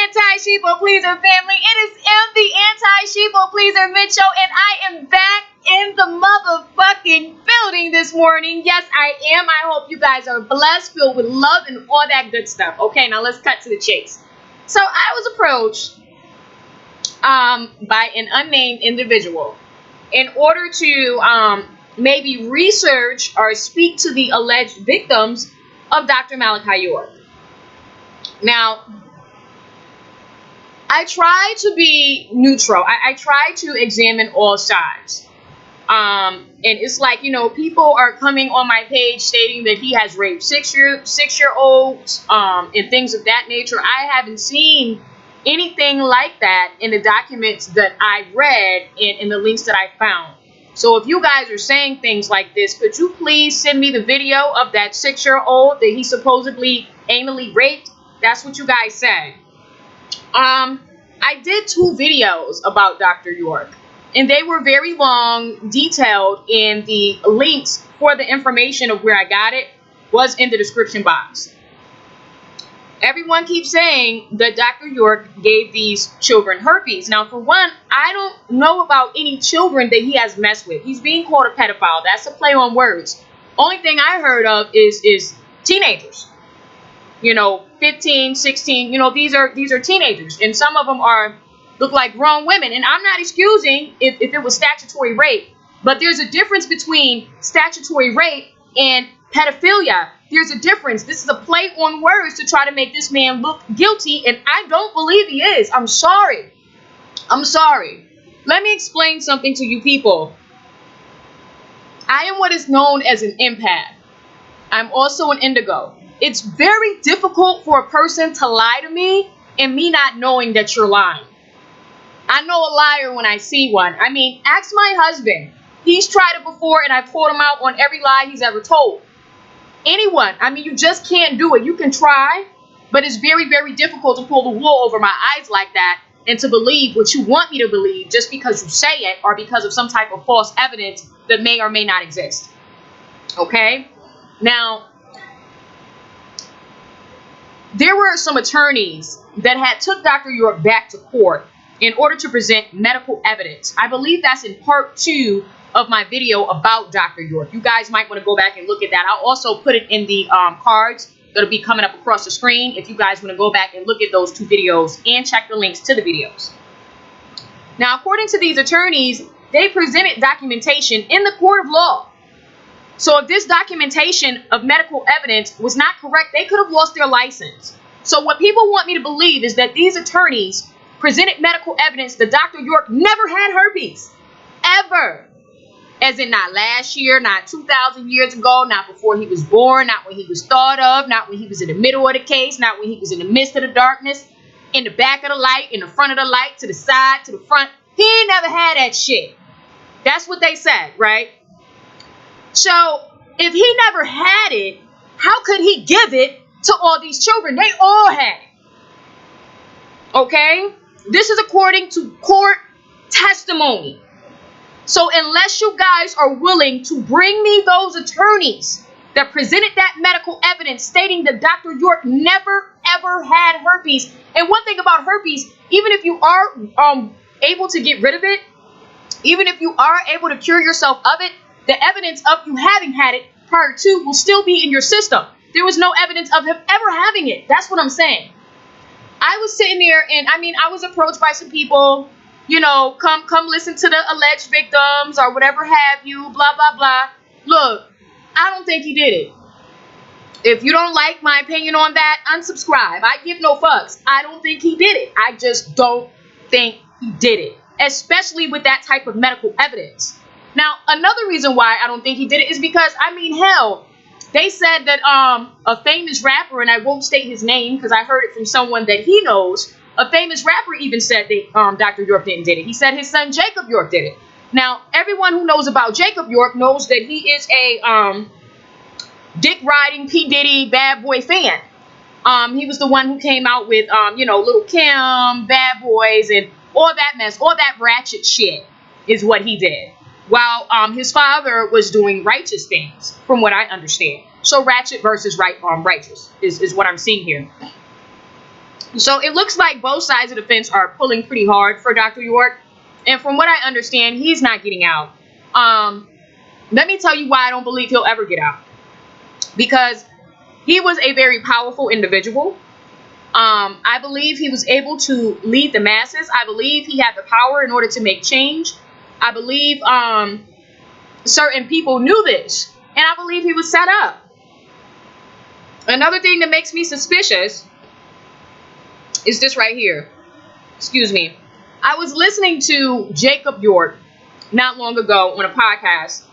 Anti-Sheeple Pleaser family. It is the Anti-Sheeple Pleaser Mitchell, and I am back in the motherfucking building this morning. Yes, I am. I hope you guys are blessed, filled with love, and all that good stuff. Okay, now let's cut to the chase. So I was approached by an unnamed individual in order to maybe research or speak to the alleged victims of Dr. Malachi York. Now, I try to be neutral. I try to examine all sides. And it's like, you know, people are coming on my page stating that he has raped six-year-olds and things of that nature. I haven't seen anything like that in the documents that I read and in the links that I found. So if you guys are saying things like this, could you please send me the video of that 6-year-old that he supposedly anally raped? That's what you guys said. I did 2 videos about Dr. York, and they were very long, detailed, and the links for the information of where I got it was in the description box. Everyone keeps saying that Dr. York gave these children herpes. Now, for one, I don't know about any children that he has messed with. He's being called a pedophile. That's a play on words. Only thing I heard of is teenagers. You know, 15, 16, you know, these are teenagers. And some of them look like grown women. And I'm not excusing if it was statutory rape. But there's a difference between statutory rape and pedophilia. There's a difference. This is a play on words to try to make this man look guilty. And I don't believe he is. I'm sorry. I'm sorry. Let me explain something to you people. I am what is known as an empath. I'm also an indigo. It's very difficult for a person to lie to me and me not knowing that you're lying. I know a liar when I see one. I mean, ask my husband. He's tried it before and I called him out on every lie he's ever told. Anyone. I mean, you just can't do it. You can try, but it's very, very difficult to pull the wool over my eyes like that and to believe what you want me to believe just because you say it or because of some type of false evidence that may or may not exist. Okay? Now, there were some attorneys that had took Dr. York back to court in order to present medical evidence. I believe that's in part 2 of my video about Dr. York. You guys might want to go back and look at that. I'll also put it in the cards that'll be coming up across the screen if you guys want to go back and look at those 2 videos and check the links to the videos. Now, according to these attorneys, they presented documentation in the court of law. So if this documentation of medical evidence was not correct, they could have lost their license. So what people want me to believe is that these attorneys presented medical evidence that Dr. York never had herpes. Ever. As in not last year, not 2,000 years ago, not before he was born, not when he was thought of, not when he was in the middle of the case, not when he was in the midst of the darkness, in the back of the light, in the front of the light, to the side, to the front. He ain't never had that shit. That's what they said, right? So, if he never had it, how could he give it to all these children? They all had it. Okay? This is according to court testimony. So, unless you guys are willing to bring me those attorneys that presented that medical evidence stating that Dr. York never, ever had herpes. And one thing about herpes, even if you are able to get rid of it, even if you are able to cure yourself of it, the evidence of you having had it prior to will still be in your system. There was no evidence of him ever having it. That's what I'm saying. I was sitting there and I was approached by some people, you know, come listen to the alleged victims or whatever have you, blah, blah, blah. Look, I don't think he did it. If you don't like my opinion on that, unsubscribe. I give no fucks. I don't think he did it. I just don't think he did it, especially with that type of medical evidence. Now, another reason why I don't think he did it is because, hell, they said that a famous rapper, and I won't state his name because I heard it from someone that he knows, a famous rapper even said that Dr. York did it. He said his son Jacob York did it. Now, everyone who knows about Jacob York knows that he is a dick-riding P. Diddy bad boy fan. He was the one who came out with, Lil' Kim, Bad Boys, and all that mess, all that ratchet shit is what he did. While his father was doing righteous things, from what I understand. So ratchet versus righteous is what I'm seeing here. So it looks like both sides of the fence are pulling pretty hard for Dr. York. And from what I understand, he's not getting out. Let me tell you why I don't believe he'll ever get out. Because he was a very powerful individual. I believe he was able to lead the masses. I believe he had the power in order to make change. I believe certain people knew this. And I believe he was set up. Another thing that makes me suspicious is this right here. Excuse me. I was listening to Jacob York not long ago on a podcast.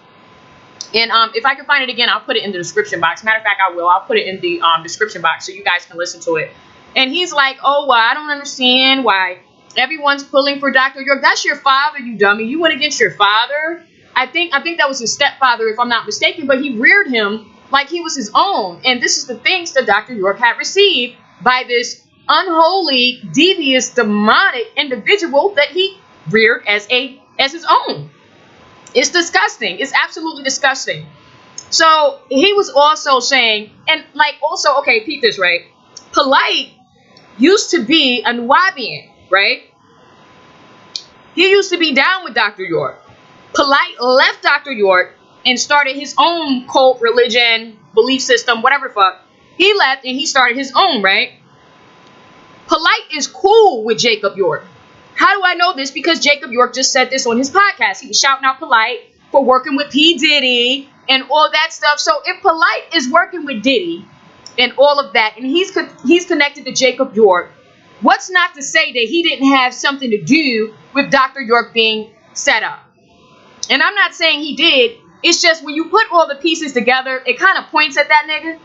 And if I can find it again, I'll put it in the description box. Matter of fact, I will. I'll put it in the description box so you guys can listen to it. And he's like, oh, well, I don't understand why everyone's pulling for Dr. York. That's your father, you dummy. You went against your father. I think that was his stepfather, if I'm not mistaken. But he reared him like he was his own. And this is the things that Dr. York had received by this unholy, devious, demonic individual that he reared as his own. It's disgusting. It's absolutely disgusting. So he was also saying, and like also, okay, peep this, right? Polite used to be a Nubian, right? He used to be down with Dr. York. Polite left Dr. York and started his own cult, religion, belief system, whatever the fuck. He left and he started his own, right? Polite is cool with Jacob York. How do I know this? Because Jacob York just said this on his podcast. He was shouting out Polite for working with P. Diddy and all that stuff. So if Polite is working with Diddy and all of that, and he's connected to Jacob York, what's not to say that he didn't have something to do with Dr. York being set up? And I'm not saying he did. It's just when you put all the pieces together, it kind of points at that nigga.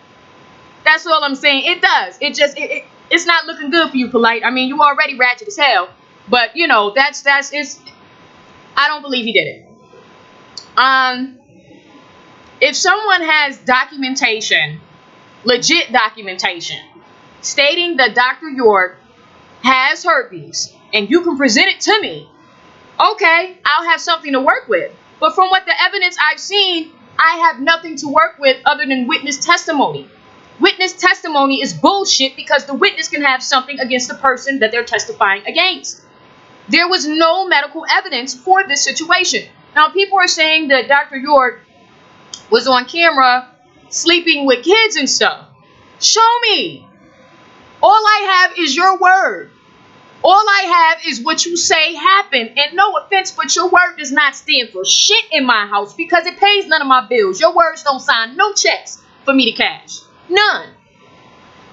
That's all I'm saying. It does. It's not looking good for you, Polite. I mean, you already ratchet as hell. But, you know, that's I don't believe he did it. If someone has documentation, legit documentation, stating that Dr. York has herpes, and you can present it to me, okay, I'll have something to work with. But from what the evidence I've seen, I have nothing to work with other than witness testimony. Witness testimony is bullshit because the witness can have something against the person that they're testifying against. There was no medical evidence for this situation. Now, people are saying that Dr. York was on camera sleeping with kids and stuff. Show me. All I have is your word. All I have is what you say happened. And no offense, but your word does not stand for shit in my house because it pays none of my bills. Your words don't sign no checks for me to cash. None.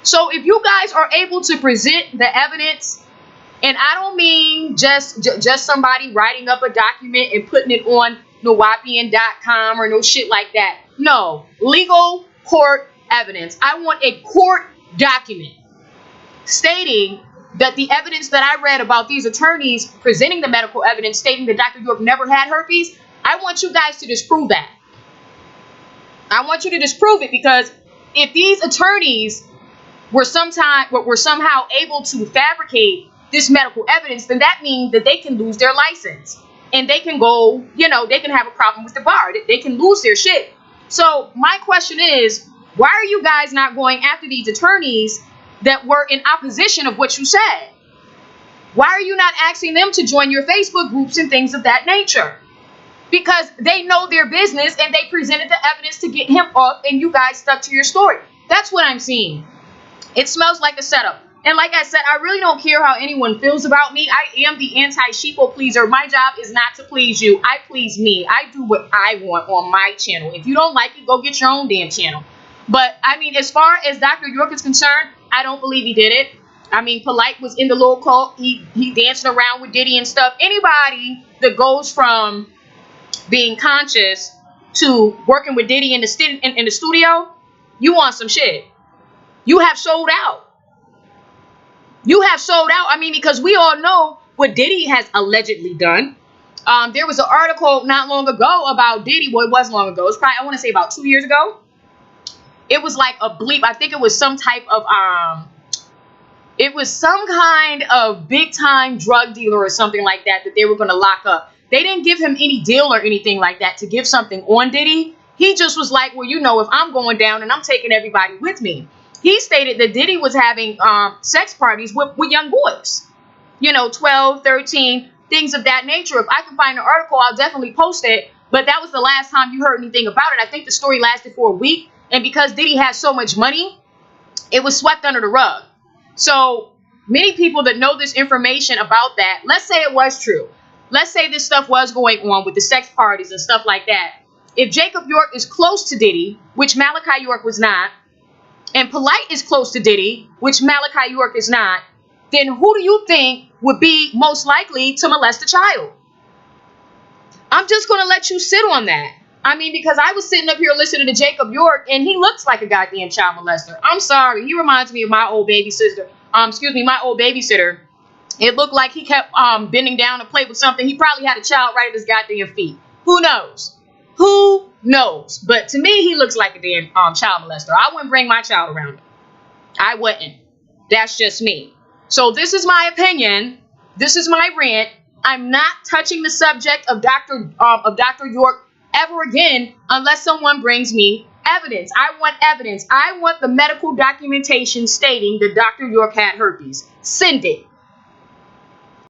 So if you guys are able to present the evidence, and I don't mean just somebody writing up a document and putting it on Nawapian.com or no shit like that. No. Legal court evidence. I want a court document stating that the evidence that I read about these attorneys presenting the medical evidence stating that Dr. York never had herpes, I want you guys to disprove that. I want you to disprove it because if these attorneys were somehow able to fabricate this medical evidence, then that means that they can lose their license. And they can go, they can have a problem with the bar. They can lose their shit. So my question is, why are you guys not going after these attorneys that were in opposition of what you said? Why are you not asking them to join your Facebook groups and things of that nature? Because they know their business and they presented the evidence to get him off and you guys stuck to your story. That's what I'm seeing. It smells like a setup. And like I said, I really don't care how anyone feels about me. I am the anti-sheeple pleaser. My job is not to please you. I please me. I do what I want on my channel. If you don't like it, go get your own damn channel. But, I mean, as far as Dr. York is concerned, I don't believe he did it. I mean, Polite was in the little cult. He dancing around with Diddy and stuff. Anybody that goes from being conscious to working with Diddy in the studio, you want some shit. You have sold out. You have sold out. I mean, because we all know what Diddy has allegedly done. There was an article not long ago about Diddy. Well, it was long ago. It was probably, I want to say about 2 years ago. It was like a bleep. I think it was some type of, it was some kind of big time drug dealer or something like that they were going to lock up. They didn't give him any deal or anything like that to give something on Diddy. He just was like, well, if I'm going down and I'm taking everybody with me. He stated that Diddy was having sex parties with young boys, 12, 13, things of that nature. If I can find an article, I'll definitely post it. But that was the last time you heard anything about it. I think the story lasted for a week. And because Diddy has so much money, it was swept under the rug. So many people that know this information about that, let's say it was true. Let's say this stuff was going on with the sex parties and stuff like that. If Jacob York is close to Diddy, which Malachi York was not, and Polite is close to Diddy, which Malachi York is not, then who do you think would be most likely to molest a child? I'm just going to let you sit on that. I mean, because I was sitting up here listening to Jacob York, and he looks like a goddamn child molester. I'm sorry. He reminds me of my old babysitter. My old babysitter. It looked like he kept bending down to play with something. He probably had a child right at his goddamn feet. Who knows? Who knows? But to me, he looks like a damn child molester. I wouldn't bring my child around him. I wouldn't. That's just me. So this is my opinion. This is my rant. I'm not touching the subject of Dr. York ever again unless someone brings me evidence. I want evidence. I want the medical documentation stating that Dr. York had herpes. Send it.